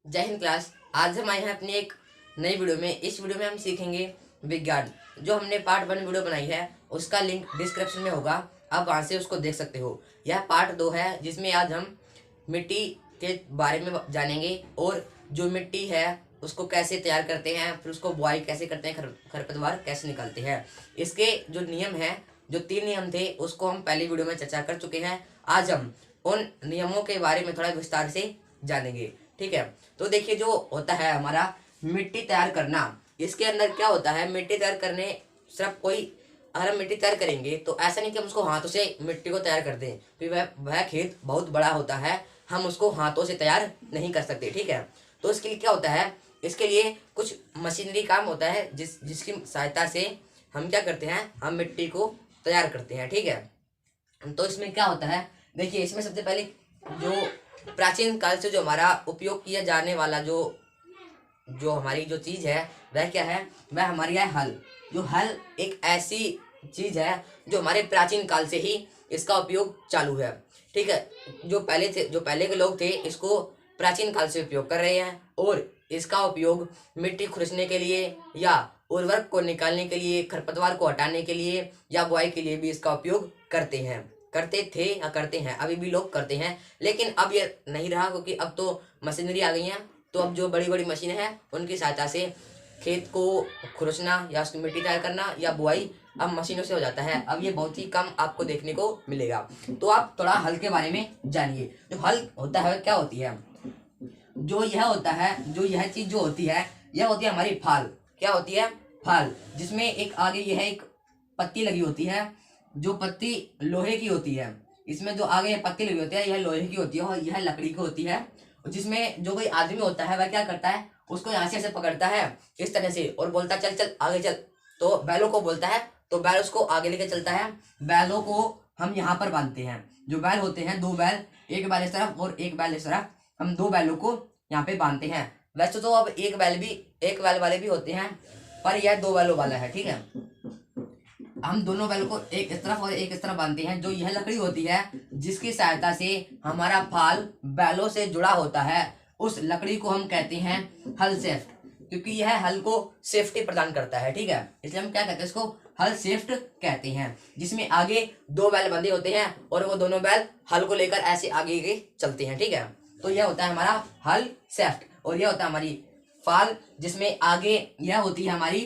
जय हिंद क्लास। आज हम आए हैं अपनी एक नई वीडियो में। इस वीडियो में हम सीखेंगे विज्ञान। जो हमने पार्ट 1 वीडियो बनाई है उसका लिंक डिस्क्रिप्शन में होगा, आप वहां से उसको देख सकते हो। यह पार्ट 2 है जिसमें आज हम मिट्टी के बारे में जानेंगे और जो मिट्टी है उसको कैसे तैयार करते हैं, फिर उसको बुआई कैसे करते हैं, खरपतवार कैसे निकालते हैं। इसके जो नियम है, जो 3 नियम थे उसको हम पहली वीडियो में चर्चा कर चुके हैं। आज हम उन नियमों के बारे में थोड़ा विस्तार से जानेंगे। ठीक है, तो देखिए जो होता है हमारा मिट्टी तैयार करना, इसके अंदर क्या होता है। मिट्टी तैयार करने सिर्फ कोई, अगर हम मिट्टी तैयार करेंगे तो ऐसा नहीं कि हम उसको हाथों से मिट्टी को तैयार कर दें, फिर वह खेत बहुत बड़ा होता है, हम उसको हाथों से तैयार नहीं कर सकते। ठीक है, तो इसके लिए क्या होता है, इसके लिए कुछ मशीनरी काम होता है जिसकी सहायता से हम क्या करते हैं, हम मिट्टी को तैयार करते हैं। ठीक है, तो इसमें क्या होता है, देखिए इसमें सबसे पहले जो प्राचीन काल से जो हमारा उपयोग किया जाने वाला जो जो हमारी जो चीज़ है वह क्या है, वह हमारी है हल। जो हल एक ऐसी चीज़ है जो हमारे प्राचीन काल से ही इसका उपयोग चालू है। ठीक है, जो पहले के लोग थे इसको प्राचीन काल से उपयोग कर रहे हैं और इसका उपयोग मिट्टी खुरसने के लिए या उर्वरक को निकालने के लिए, खरपतवार को हटाने के लिए या बुआई के लिए भी इसका उपयोग करते हैं, करते थे या करते हैं, अभी भी लोग करते हैं। लेकिन अब ये नहीं रहा क्योंकि अब तो मशीनरी आ गई हैं। तो अब जो बड़ी बड़ी मशीनें हैं उनकी सहायता से खेत को खुरसना या उसकी मिट्टी तैयार करना या बुआई अब मशीनों से हो जाता है। अब ये बहुत ही कम आपको देखने को मिलेगा। तो आप थोड़ा हल के बारे में जानिए। जो हल होता है क्या होती है, जो यह होता है, जो यह चीज जो होती है, यह होती है हमारी फाल। क्या होती है, फाल, जिसमें एक आगे यह एक पत्ती लगी होती है, जो पत्ती लोहे की होती है। इसमें जो आगे पत्ती लगी होती है यह लोहे की होती है और यह लकड़ी की होती है। जिसमें जो कोई आदमी होता है वह क्या करता है, उसको यहाँ से ऐसे पकड़ता है इस तरह से और बोलता है चल चल आगे चल। तो बैलों को बोलता है, तो बैल उसको आगे लेके चलता है। बैलों को हम यहाँ पर बांधते हैं। जो बैल होते हैं, 2 बैल, एक बैल इस तरफ और एक बैल इस तरफ, हम 2 बैलों को यहाँ पे बांधते हैं। वैसे तो अब एक बैल वाले भी होते हैं, पर यह 2 बैलों वाला है। ठीक है, हम दोनों बैलों को एक इस तरफ और एक इस तरफ बांधते हैं। जो यह लकड़ी होती है जिसकी सहायता से हमारा फाल बैलों से जुड़ा होता है, उस लकड़ी को हम कहते हैं हल सेफ्ट, क्योंकि यह हल को सेफ्टी प्रदान करता है। ठीक है, इसलिए हम क्या कहते हैं, इसको हल सेफ्ट कहते हैं। जिसमें आगे 2 बैल बंधे होते हैं और वो दोनों बैल हल को लेकर ऐसे आगे आगे चलते हैं। ठीक है, तो यह होता है हमारा हल सेफ्ट और यह होता है हमारी फाल, जिसमें आगे यह होती है हमारी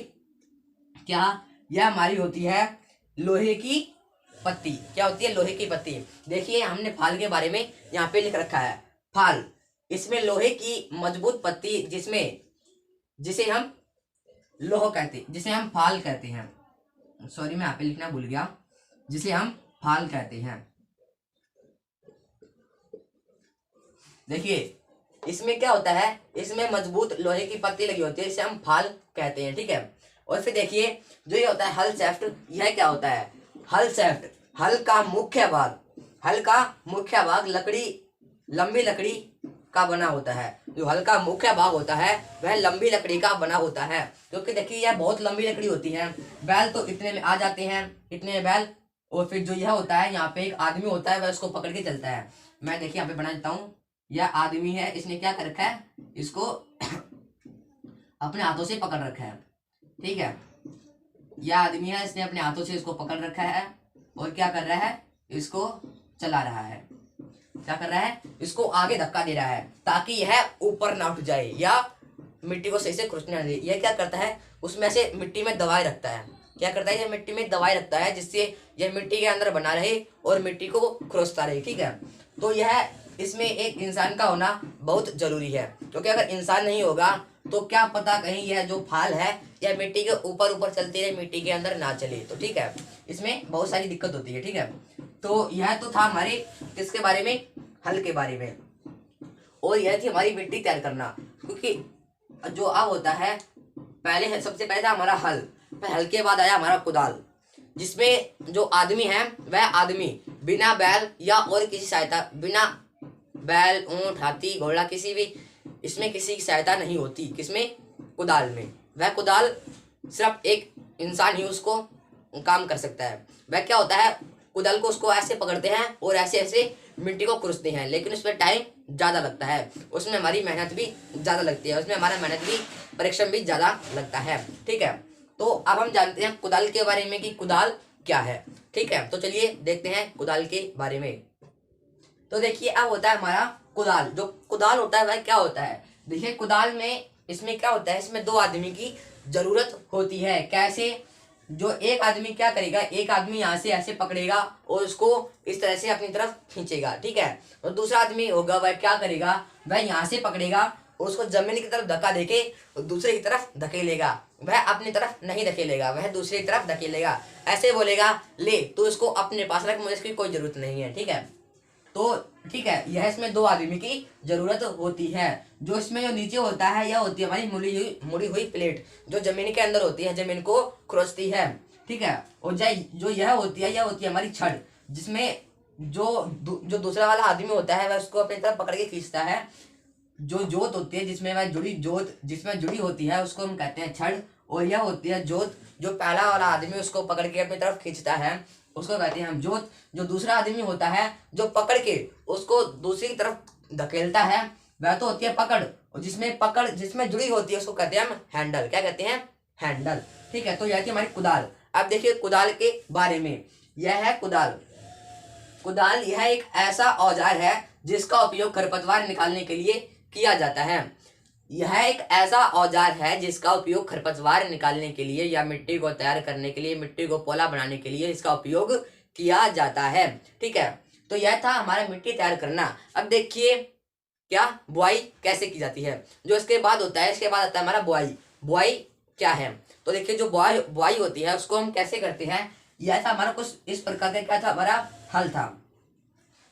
क्या, यह हमारी होती है लोहे की पत्ती। क्या होती है, लोहे की पत्ती। देखिए हमने फाल के बारे में यहाँ पे लिख रखा है, फाल, इसमें लोहे की मजबूत पत्ती, जिसमें जिसे हम लोह कहते, जिसे हम फाल कहते हैं। सॉरी मैं यहाँ पे लिखना भूल गया, जिसे हम फाल कहते हैं। देखिए इसमें क्या होता है, इसमें मजबूत लोहे की पत्ती लगी होती है, इसे हम फाल कहते हैं। ठीक है, और फिर देखिए जो ये होता है हल सेफ्ट, यह क्या होता है, हल सेफ्ट, हल का मुख्य भाग, हल का मुख्य भाग लकड़ी, लंबी लकड़ी का बना होता है। जो हल का मुख्य भाग होता है वह लंबी लकड़ी का बना होता है, क्योंकि देखिए यह बहुत लंबी लकड़ी होती है। बैल तो इतने में आ जाते हैं, इतने बैल, और फिर जो यह होता है यहाँ पे एक आदमी होता है वह उसको पकड़ के चलता है। मैं देखिए यहाँ पे बना देता हूँ, यह आदमी है, इसने क्या कर रखा है, इसको अपने हाथों से पकड़ रखा है। ठीक है, यह आदमी है, इसने अपने हाथों से इसको पकड़ रखा है और क्या कर रहा है, इसको चला रहा है। क्या कर रहा है, इसको आगे धक्का दे रहा है ताकि यह ऊपर ना उठ जाए या मिट्टी को सही से खुरचने ना दे। यह क्या करता है, उसमें से मिट्टी में दवाई रखता है। क्या करता है, यह मिट्टी में दवाई रखता है जिससे यह मिट्टी के अंदर बना रहे और मिट्टी को खुरचता रहे। ठीक है, तो यह इसमें एक इंसान का होना बहुत जरूरी है, क्योंकि अगर इंसान नहीं होगा तो क्या पता कहीं यह जो फाल है यह मिट्टी के ऊपर ऊपर चलती रहे, मिट्टी के अंदर ना चले। तो ठीक है, इसमें बहुत सारी दिक्कत होती है। ठीक है, तो यह तो था हमारे किसके बारे में, हल के बारे में, और यह थी हमारी मिट्टी तैयार करना। क्योंकि जो अब होता है, पहले सबसे पहले था हमारा हल, फिर हल के बाद आया हमारा कुदाल, जिसमें जो आदमी है वह आदमी बिना बैल या और किसी सहायता, बिना बैल, ऊंट, हाथी, घोड़ा, किसी भी, इसमें किसी की सहायता नहीं होती। किसमें, कुदाल में। वह कुदाल सिर्फ एक इंसान ही उसको काम कर सकता है। वह क्या होता है, कुदाल को उसको ऐसे पकड़ते हैं और ऐसे ऐसे मिट्टी को खुरसते हैं, लेकिन उस पर टाइम ज़्यादा लगता है, उसमें हमारी मेहनत भी ज़्यादा लगती है, उसमें हमारा मेहनत भी परिश्रम भी ज़्यादा लगता है। ठीक है, तो अब हम जानते हैं कुदाल के बारे में कि कुदाल क्या है। ठीक है, तो चलिए देखते हैं कुदाल के बारे में। तो देखिए अब होता है हमारा कुदाल। जो कुदाल होता है वह क्या होता है? देखिए कुदाल में इसमें क्या होता है, इसमें दो आदमी की जरूरत होती है। कैसे? जो एक आदमी क्या करेगा, एक आदमी यहाँ से ऐसे पकड़ेगा और उसको इस तरह से अपनी तरफ खींचेगा। ठीक है, और दूसरा आदमी होगा वह क्या करेगा, वह यहाँ से पकड़ेगा और उसको जमीन की तरफ धक्का देके और दूसरे की तरफ धकेलेगा। वह अपनी तरफ नहीं धकेलेगा, वह दूसरी तरफ धकेलेगा। ऐसे बोलेगा, ले तू इसको अपने पास रख, मुझे इसकी कोई जरूरत नहीं है। ठीक है, तो ठीक है, यह इसमें दो आदमी की जरूरत होती है। जो इसमें जो नीचे होता है यह होती है हमारी मुड़ी हुई प्लेट, जो जमीन के अंदर होती है, जमीन को खुरचती है। ठीक है, और जो यह होती है हमारी छड़, जिसमें जो दूसरा वाला आदमी होता है वह उसको अपनी तरफ पकड़ के खींचता है। जो जोत होती है जिसमें वह जिसमें जुड़ी होती है उसको हम कहते हैं छड़। और यह होती है जोत, जो पहला वाला आदमी उसको पकड़ के अपनी तरफ खींचता है उसको कहते हैं हम जोत। जो दूसरा आदमी होता है जो पकड़ के उसको दूसरी तरफ धकेलता है वह तो होती है पकड़। और जिसमें जुड़ी होती है उसको कहते हैं हम हैंडल। क्या कहते हैं? हैंडल। ठीक है, तो यह थी हमारी कुदाल। अब देखिए कुदाल के बारे में। यह है कुदाल। कुदाल यह एक ऐसा औजार है जिसका उपयोग खरपतवार निकालने के लिए किया जाता है। यह एक ऐसा औजार है जिसका उपयोग खरपतवार निकालने के लिए या मिट्टी को तैयार करने के लिए, मिट्टी को पोला बनाने के लिए इसका उपयोग किया जाता है। ठीक है, तो यह था हमारा मिट्टी तैयार करना। अब देखिए क्या बुआई कैसे की जाती है। जो इसके बाद होता है, इसके बाद आता है हमारा बुआई। बुआई क्या है? तो देखिए जो बुआई होती है उसको हम कैसे करते हैं। यह था हमारा कुछ इस प्रकार का, क्या था हमारा हल था,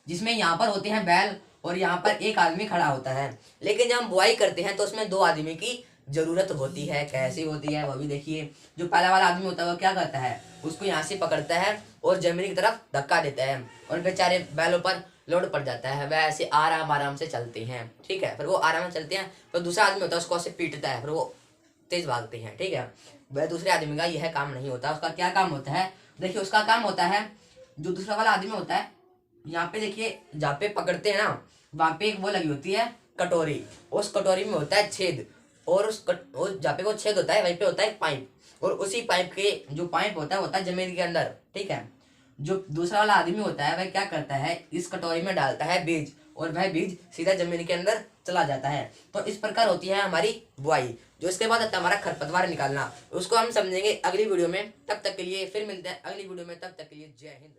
जिसमें यहाँ पर होते हैं बैल और यहाँ पर एक आदमी खड़ा होता है। लेकिन जब हम बुआई करते हैं तो उसमें दो आदमी की जरूरत होती है। कैसी होती है वह भी देखिए। जो पहला वाला आदमी होता है वो क्या करता है, उसको यहाँ से पकड़ता है और जमीन की तरफ धक्का देता है और बेचारे बैलों पर लोड पड़ जाता है। वह ऐसे आराम से चलते हैं। ठीक है, फिर वो आराम से चलते हैं। फिर दूसरा आदमी होता है उसको ऐसे पीटता है, फिर वो तेज भागते हैं। ठीक है, वह दूसरे आदमी का यह काम नहीं होता। उसका क्या काम होता है? देखिए उसका काम होता है, जो दूसरा वाला आदमी होता है यहाँ पे देखिए जहाँ पे पकड़ते हैं ना वहाँ पे एक वो लगी होती है कटोरी। उस कटोरी में होता है छेद और जहाँ पे वो छेद होता है वहीं पे होता है पाइप। और उसी पाइप के जो पाइप होता है जमीन के अंदर। ठीक है, जो दूसरा वाला आदमी होता है वह क्या करता है, इस कटोरी में डालता है बीज और वह बीज सीधा जमीन के अंदर चला जाता है। तो इस प्रकार होती है हमारी बुआई। जो इसके बाद आता है हमारा खरपतवार निकालना, उसको हम समझेंगे अगली वीडियो में। तब तक के लिए फिर मिलते हैं अगली वीडियो में। तब तक के लिए जय हिंद।